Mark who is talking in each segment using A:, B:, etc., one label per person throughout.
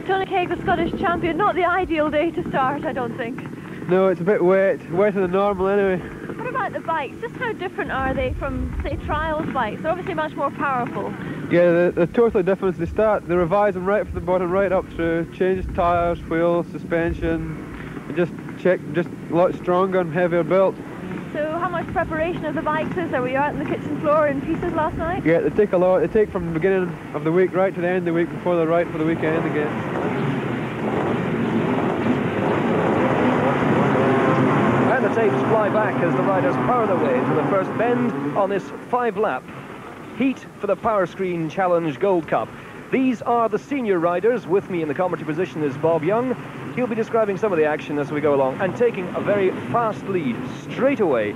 A: Tony Caig, the Scottish champion, not the ideal day to start, I don't think.
B: No, it's a bit wet, wetter than normal anyway.
A: What about the bikes? Just how different are they from, say, trials bikes? They're obviously much more powerful.
B: Yeah, they're totally different. They revise them right from the bottom right up through, changes tyres, wheels, suspension, and just a lot stronger and heavier built.
A: So how much preparation of the bikes is there? Were you out on the kitchen floor in pieces last night?
B: Yeah, they take a lot. They take from the beginning of the week right to the end of the week before they're right for the weekend again.
C: And the tapes fly back as the riders power their way into the first bend on this 5-lap heat for the Powerscreen Challenge Gold Cup. These are the senior riders. With me in the commentary position is Bob Young. He'll be describing some of the action as we go along and taking a very fast lead straight away.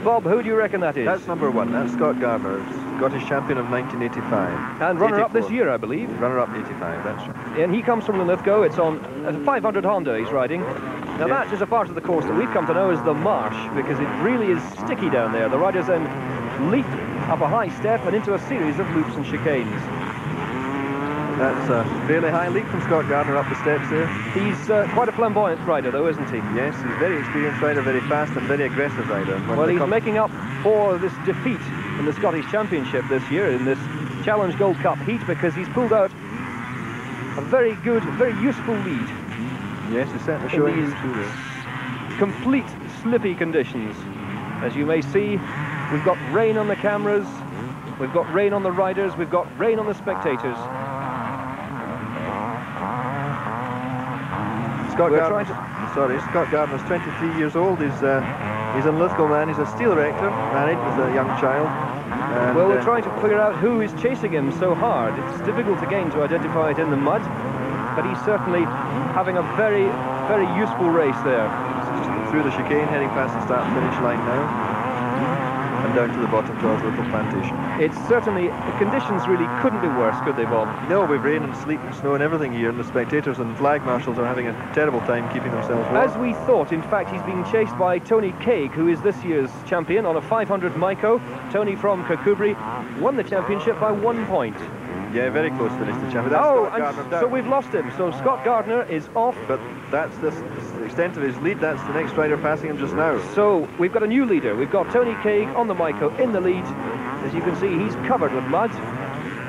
C: Bob, who do you reckon that is?
D: That's number 1. That's Scott Gardner, Scottish champion of 1985.
C: And runner-up this year, I believe.
D: Runner-up 85, that's right.
C: And he comes from Linlithgow. It's on a 500 Honda he's riding. Now that is a part of the course that we've come to know as the marsh, because it really is sticky down there. The riders then leap up a high step and into a series of loops and chicanes.
D: That's a fairly high leap from Scott Gardner up the steps there.
C: He's quite a flamboyant rider, though, isn't he?
D: Yes, he's a very experienced rider, very fast and very aggressive rider.
C: Well, he's making up for this defeat in the Scottish Championship this year in this Challenge Gold Cup heat, because he's pulled out a very good, very useful lead.
D: Yes, he's certainly showing
C: these complete slippy conditions. As you may see, we've got rain on the cameras, we've got rain on the riders, we've got rain on the spectators.
D: Scott Gardner's 23 years old. He's a Lithgow man. He's a steel erector, married with a young child. And,
C: well, we're trying to figure out who is chasing him so hard. It's difficult again to identify it in the mud, but he's certainly having a very, very useful race there.
D: Through the chicane, heading past the start-finish line now, and down to the bottom towards Little Plantation.
C: It's certainly, the conditions really couldn't be worse, could they, Bob?
D: No, we've rain and sleet and snow and everything here, and the spectators and flag marshals are having a terrible time keeping themselves warm.
C: As we thought, in fact, he's being chased by Tony Caig, who is this year's champion on a 500 Myco. Tony from Kirkcudbright won the championship by 1 point.
D: Yeah, very close finish to champion.
C: So we've lost him. So Scott Gardner is off.
D: But that's the extent of his lead. That's the next rider passing him just now.
C: So we've got a new leader. We've got Tony Caig on the Myco in the lead. As you can see, he's covered with mud,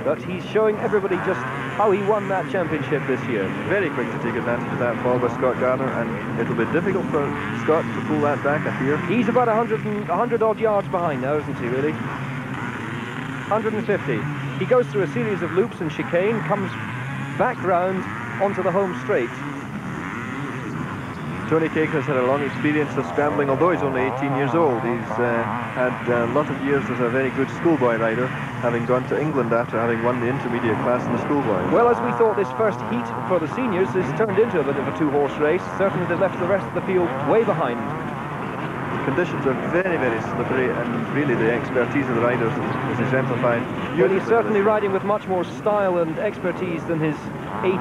C: but he's showing everybody just how he won that championship this year.
D: Very quick to take advantage of that fall by Scott Gardner, and it'll be difficult for Scott to pull that back, I fear.
C: He's about 100 odd yards behind now, isn't he, really? 150. He goes through a series of loops and chicane, comes back round onto the home straight.
D: Tony Caig has had a long experience of scrambling, although he's only 18 years old. He's had a lot of years as a very good schoolboy rider, having gone to England after having won the intermediate class in the schoolboy.
C: Well, as we thought, this first heat for the seniors has turned into a bit of a two-horse race. Certainly they've left the rest of the field way behind.
D: Conditions are very, very slippery, and really the expertise of the riders is exemplified.
C: Well, he's certainly riding with much more style and expertise than his 18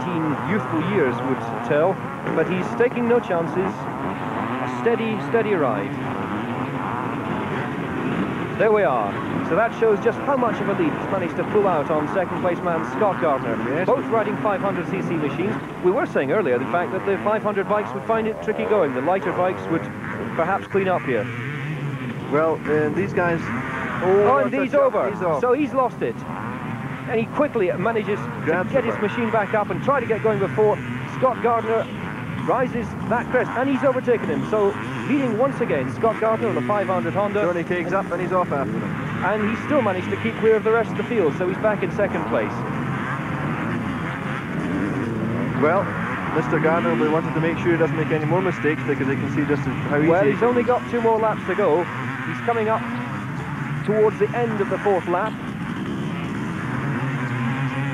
C: youthful years would tell, but he's taking no chances. A steady, steady ride. There we are. So that shows just how much of a lead he's managed to pull out on second place man Scott Gardner. Yes. Both riding 500cc machines. We were saying earlier the fact that the 500 bikes would find it tricky going. The lighter bikes would perhaps clean up here.
D: Well, these guys...
C: Oh, and he's over. So he's lost it. And he quickly manages to get his machine back up and try to get going before Scott Gardner rises that crest. And he's overtaken him. So leading once again, Scott Gardner on a 500 Honda.
D: Tony Caig's up and he's off after him.
C: And he's still managed to keep clear of the rest of the field, so he's back in second place.
D: Well, Mr. Gardner will be wanting to make sure he doesn't make any more mistakes, because he can see just how easy...
C: Well, he's only got 2 more laps to go. He's coming up towards the end of the 4th lap.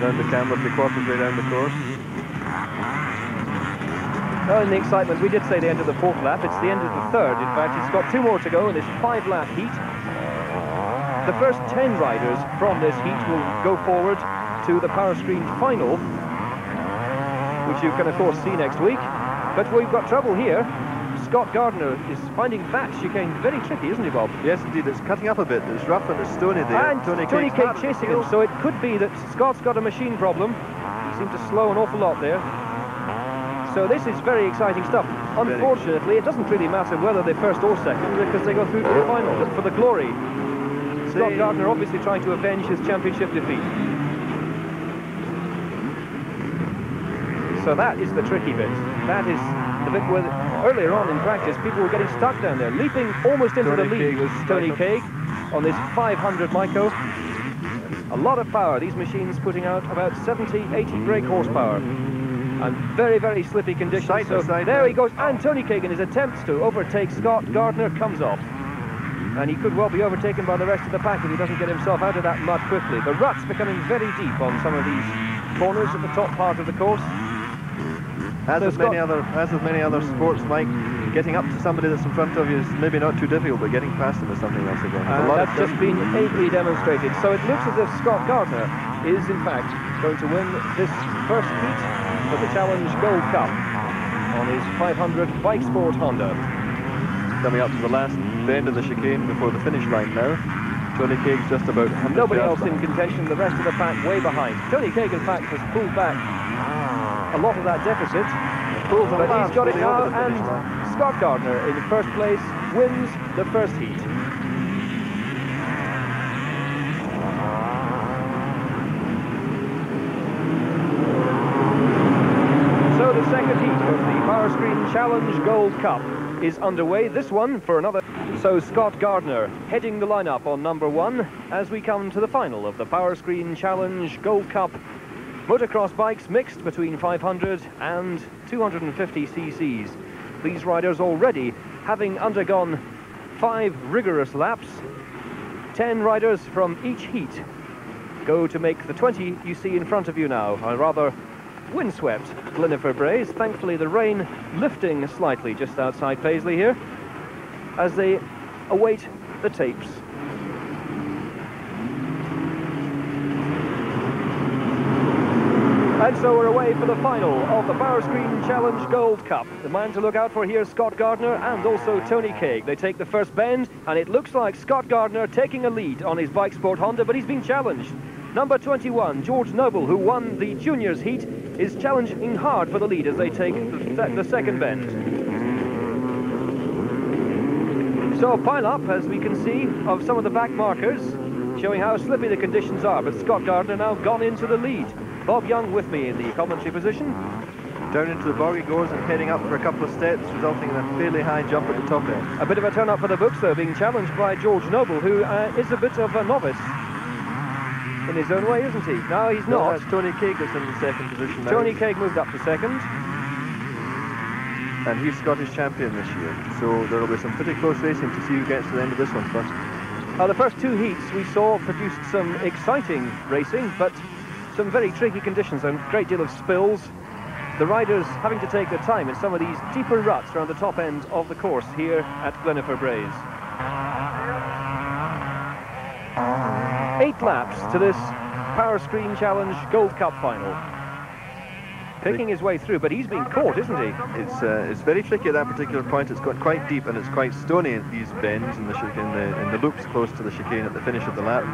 D: Down the camera, 3/4 way down the course.
C: Oh, in the excitement, we did say the end of the 4th lap. It's the end of the 3rd. In fact, he's got 2 more to go in this 5-lap heat. The first 10 riders from this heat will go forward to the Powerscreen final, which you can, of course, see next week. But we've got trouble here. Scott Gardner is finding that chicane very tricky, isn't he, Bob?
D: Yes, indeed. It's cutting up a bit. It's rough and it's stony there.
C: And Tony Caig chasing him, so it could be that Scott's got a machine problem. He seemed to slow an awful lot there. So this is very exciting stuff. Unfortunately, it doesn't really matter whether they're first or second because they go through to the final. But for the glory, Scott Gardner obviously trying to avenge his championship defeat. So that is the tricky bit. That is the bit where earlier on in practice people were getting stuck down there. Leaping almost into the lead was Tony Caig on this 500 Myco. A lot of power. These machines putting out about 70, 80 brake horsepower. And very, very slippy conditions. So there he goes. And Tony Caig in his attempts to overtake Scott Gardner comes off. And he could well be overtaken by the rest of the pack if he doesn't get himself out of that mud quickly. The rut's becoming very deep on some of these corners at the top part of the course.
D: As with many other sports, Mike, getting up to somebody that's in front of you is maybe not too difficult, but getting past them is something else again.
C: That's just been ably demonstrated. So it looks as if Scott Gardner is, in fact, going to win this first heat for the Challenge Gold Cup on his 500 Bike Sport Honda.
D: Coming up to the last bend of the chicane before the finish line now. Tony Caig's just about 100
C: Nobody else
D: behind.
C: in contention, the rest of the pack way behind. Tony Caig, in fact, has pulled back a lot of that deficit, but he's got it now, and Scott Gardner in first place wins the first heat. So the second heat of the Powerscreen Challenge Gold Cup is underway. This one for another. So Scott Gardner heading the lineup on number 1 as we come to the final of the Powerscreen Challenge Gold Cup. Motocross bikes mixed between 500 and 250 cc's. These riders already having undergone 5 rigorous laps. 10 riders from each heat go to make the 20 you see in front of you now. A rather windswept Gleniffer Braes. Thankfully the rain lifting slightly just outside Paisley here as they await the tapes. And so we're away for the final of the Powerscreen Challenge Gold Cup. The man to look out for here is Scott Gardner and also Tony Caig. They take the first bend, and it looks like Scott Gardner taking a lead on his Bike Sport Honda, but he's been challenged. Number 21, George Noble, who won the juniors heat, is challenging hard for the lead as they take the second bend. So a pile-up, as we can see, of some of the back markers, showing how slippy the conditions are, but Scott Gardner now gone into the lead. Bob Young with me in the commentary position.
D: Down into the bog he goes and heading up for a couple of steps, resulting in a fairly high jump at the top end.
C: A bit of a turn up for the books though, being challenged by George Noble, who is a bit of a novice in his own way, isn't he? No, he's not.
D: That's Tony Caig that's in the second position now.
C: Tony Caig moved up to second.
D: And he's Scottish champion this year, so there will be some pretty close racing to see who gets to the end of this one first.
C: The first 2 heats we saw produced some exciting racing, but some very tricky conditions and a great deal of spills. The riders having to take their time in some of these deeper ruts around the top end of the course here at Gleniffer Braes. 8 laps to this Powerscreen Challenge Gold Cup final. Picking his way through, but he's been caught, isn't he?
D: It's very tricky at that particular point. It's got quite deep and it's quite stony at these bends in the loops close to the chicane at the finish of the lap.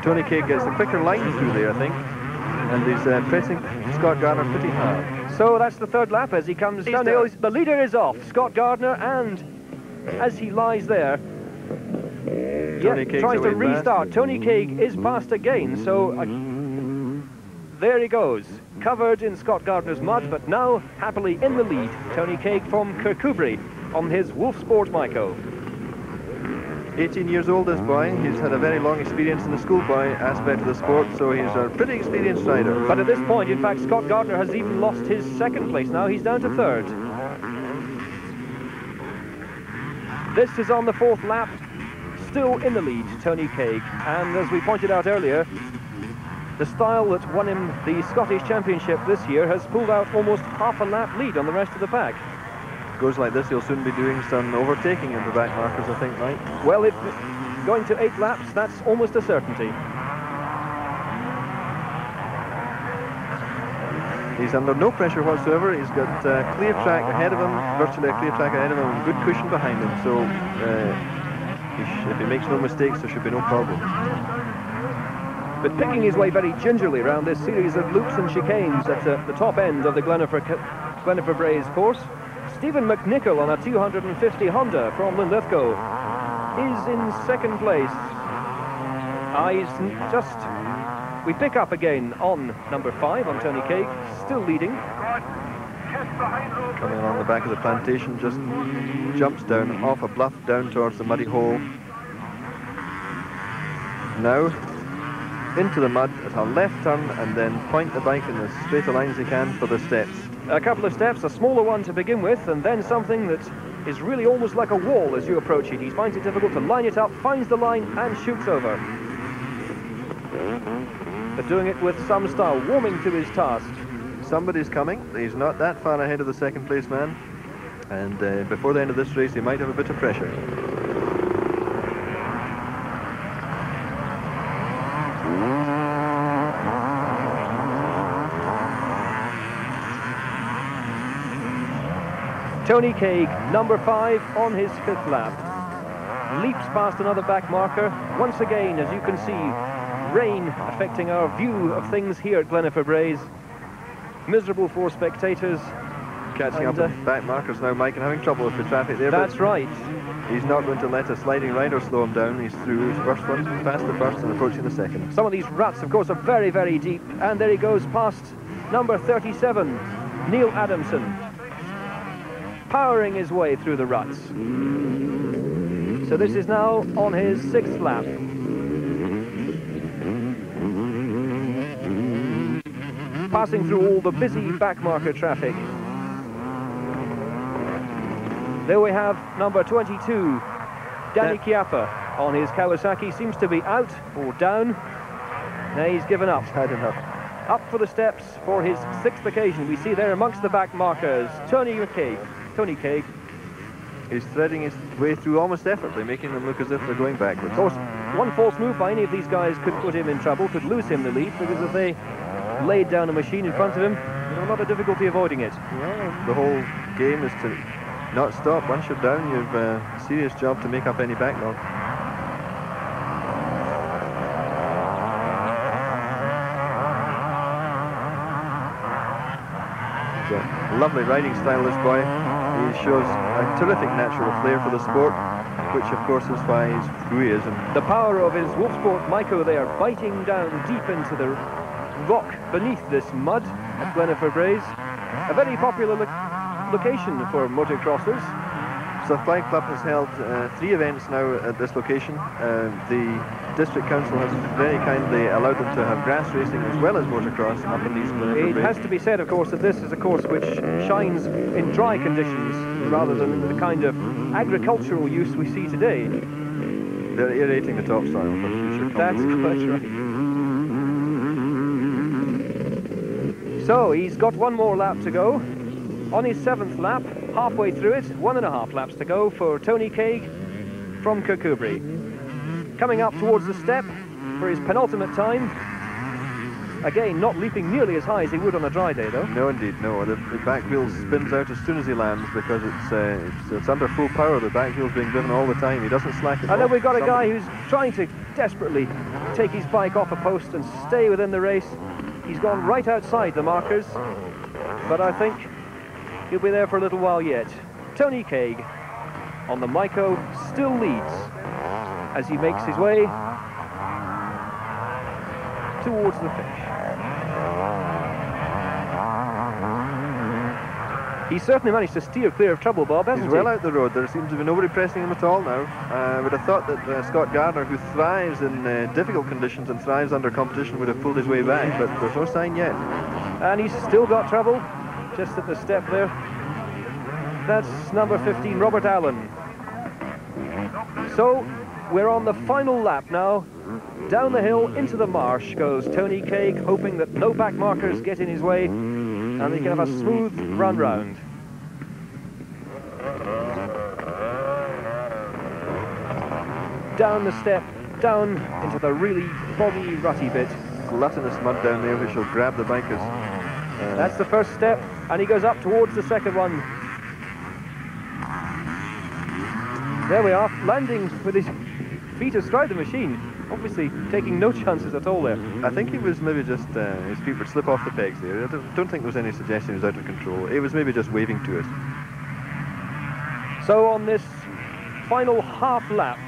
D: Tony Caig gets a quicker line through there, I think, and he's pressing Scott Gardner pretty hard.
C: So that's the third lap as he comes down. The leader is off, Scott Gardner, and as he lies there, tries to restart. Tony Caig is past again, so there he goes, covered in Scott Gardner's mud, but now happily in the lead. Tony Caig from Kirkcudbright on his Wolf Sport Myco.
D: 18 years old, this boy. He's had a very long experience in the schoolboy aspect of the sport, so he's a pretty experienced rider.
C: But at this point, in fact, Scott Gardner has even lost his second place now. He's down to third. This is on the 4th lap. Still in the lead, Tony Caig. And as we pointed out earlier, the style that won him the Scottish Championship this year has pulled out almost half a lap lead on the rest of the pack.
D: Goes like this, he'll soon be doing some overtaking of the back markers, I think, Mike.
C: Well, if going to 8 laps, that's almost a certainty.
D: He's under no pressure whatsoever. He's got a clear track ahead of him, virtually a clear track ahead of him, and good cushion behind him. So if he makes no mistakes, there should be no problem.
C: But picking his way very gingerly around this series of loops and chicanes at the top end of the Gleniffer Gleniffer Braes course. Stephen McNichol on a 250 Honda from Linlithgow is in second place. We pick up again on number 5 on Tony Caig, still leading.
D: Coming along the back of the plantation, just jumps down off a bluff down towards the muddy hole. Now into the mud at a left turn and then point the bike in as straight a line as he can for the steps.
C: A couple of steps, a smaller one to begin with, and then something that is really almost like a wall as you approach it. He finds it difficult to line it up, finds the line and shoots over. But doing it with some style, warming to his task.
D: Somebody's coming. He's not that far ahead of the second place man, and before the end of this race he might have a bit of pressure.
C: Tony Caig, number 5 on his 5th lap. Leaps past another back marker. Once again, as you can see, rain affecting our view of things here at Gleniffer Braes. Miserable for spectators.
D: Catching up with back markers now, Mike, and having trouble with the traffic there.
C: That's right.
D: He's not going to let a sliding rider slow him down. He's through his first one, past the first and approaching the second.
C: Some of these ruts, of course, are very, very deep. And there he goes past number 37, Neil Adamson, powering his way through the ruts. So this is now on his 6th lap. Passing through all the busy back marker traffic. There we have number 22, Danny Chiappa on his Kawasaki. Seems to be out or down. Now he's given up.
D: He's had enough.
C: Up for the steps for his 6th occasion. We see there amongst the back markers, Tony Caig.
D: He's threading his way through almost effortlessly, making them look as if they're going backwards.
C: Of course, one false move by any of these guys could put him in trouble, could lose him the lead, because if they laid down a machine in front of him, there's a lot of difficulty avoiding it.
D: Well, the whole game is to not stop. Once you're down, you've a serious job to make up any backlog. He's a lovely riding style, this boy. He shows a terrific natural flair for the sport, which of course is why he's who he is. And
C: the power of his Wolfsport Myco there, biting down deep into the rock beneath this mud at Gleniffer Braes. A very popular location for motocrossers.
D: So the Flying Club has held 3 events now at this location. The District Council has very kindly allowed them to have grass racing as well as motocross up in these Gleniffer Braes.
C: It has to be said, of course, that this is a course which shines in dry conditions rather than the kind of agricultural use we see today.
D: They're aerating the topsoil for future.
C: That's quite right. So he's got one more lap to go. On his 7th lap, halfway through it, 1.5 laps to go for Tony Caig from Kirkcudbright. Coming up towards the step for his penultimate time. Again, not leaping nearly as high as he would on a dry day, though.
D: No, indeed, no. The back wheel spins out as soon as he lands because it's under full power. The back wheel's being driven all the time. He doesn't slack it.
C: I know we've got a guy who's trying to desperately take his bike off a post and stay within the race. He's gone right outside the markers, but I think he'll be there for a little while yet. Tony Caig on the Myco still leads as he makes his way towards the finish. He certainly managed to steer clear of trouble, Bob, hasn't he?
D: He's well out the road. There seems to be nobody pressing him at all now. I would have thought that Scott Gardner, who thrives in difficult conditions and thrives under competition, would have pulled his way back, but there's no sign yet.
C: And he's still got trouble, just at the step there. That's number 15, Robert Allen. So, we're on the final lap now. Down the hill into the marsh goes Tony Caig, hoping that no back markers get in his way and he can have a smooth run round. Down the step, down into the really boggy, rutty bit.
D: Gluttonous mud down there which will grab the bikers.
C: That's the first step, and he goes up towards the second one. There we are, landing with his feet astride the machine. obviously taking no chances at all there.
D: I think he was maybe just, his feet would slip off the pegs there. I don't think there was any suggestion he was out of control. He was maybe just waving to us.
C: So on this final half lap,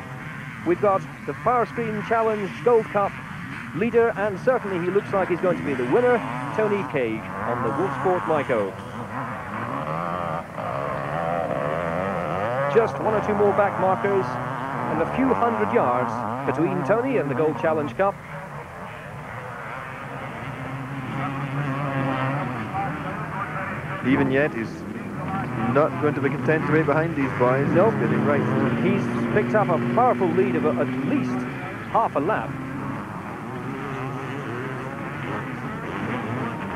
C: we've got the Powerscreen Challenge Gold Cup leader, and certainly he looks like he's going to be the winner, Tony Caig on the Wolfsport Lyco. Just one or two more back markers and a few hundred yards between Tony and the Gold Challenge Cup.
D: Even yet, he's not going to be content to wait behind these boys.
C: Nope.
D: He's getting right through.
C: He's picked up a powerful lead of at least half a lap.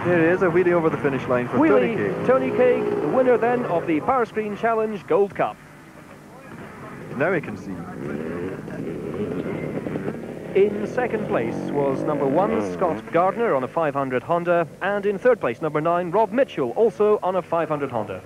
D: There he is, a wheelie over the finish line for Tony Caig.
C: Tony Caig, the winner then of the Powerscreen Challenge Gold Cup.
D: Now we can see.
C: In second place was number 1, Scott Gardner on a 500 Honda, and in third place, number 9, Rob Mitchell, also on a 500 Honda.